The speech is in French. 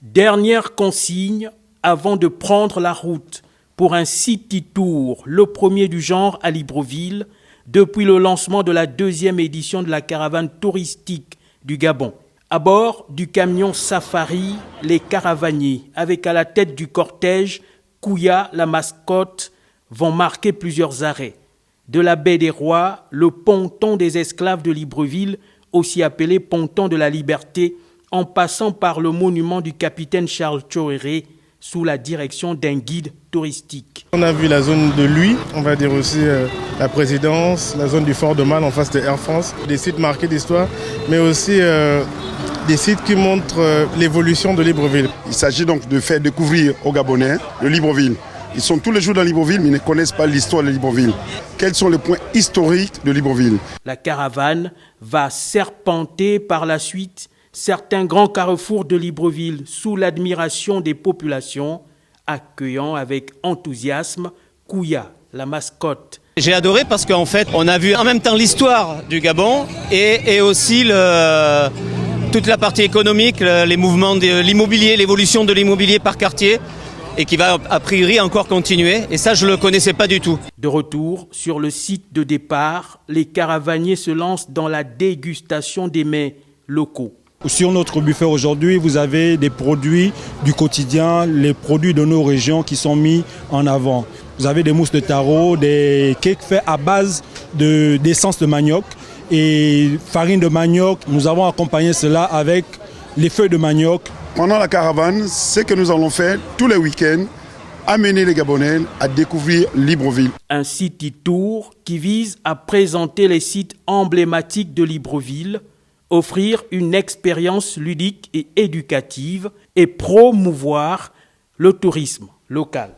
Dernière consigne avant de prendre la route pour un city tour, le premier du genre à Libreville, depuis le lancement de la 2e édition de la caravane touristique du Gabon. À bord du camion Safari, les caravaniers, avec à la tête du cortège Kouya, la mascotte, vont marquer plusieurs arrêts. De la baie des Rois, le ponton des esclaves de Libreville, aussi appelé ponton de la Liberté, en passant par le monument du capitaine Charles Tchoréré, sous la direction d'un guide touristique. On a vu la zone de Lui, on va dire aussi la présidence, la zone du Fort de Mal en face de Air France, des sites marqués d'histoire, mais aussi des sites qui montrent l'évolution de Libreville. Il s'agit donc de faire découvrir aux Gabonais le Libreville. Ils sont tous les jours dans Libreville, mais ils ne connaissent pas l'histoire de Libreville. Quels sont les points historiques de Libreville? La caravane va serpenter par la suite certains grands carrefours de Libreville sous l'admiration des populations, accueillant avec enthousiasme Kouya, la mascotte. J'ai adoré parce qu'en fait, on a vu en même temps l'histoire du Gabon et aussi toute la partie économique, les mouvements de l'immobilier, l'évolution de l'immobilier par quartier et qui va a priori encore continuer. Et ça, je ne le connaissais pas du tout. De retour sur le site de départ, les caravaniers se lancent dans la dégustation des mets locaux. Sur notre buffet aujourd'hui, vous avez des produits du quotidien, les produits de nos régions qui sont mis en avant. Vous avez des mousses de taro, des cakes faits à base d'essence de manioc et farine de manioc. Nous avons accompagné cela avec les feuilles de manioc. Pendant la caravane, ce que nous allons faire tous les week-ends, amener les Gabonais à découvrir Libreville. Un city tour qui vise à présenter les sites emblématiques de Libreville, offrir une expérience ludique et éducative et promouvoir le tourisme local.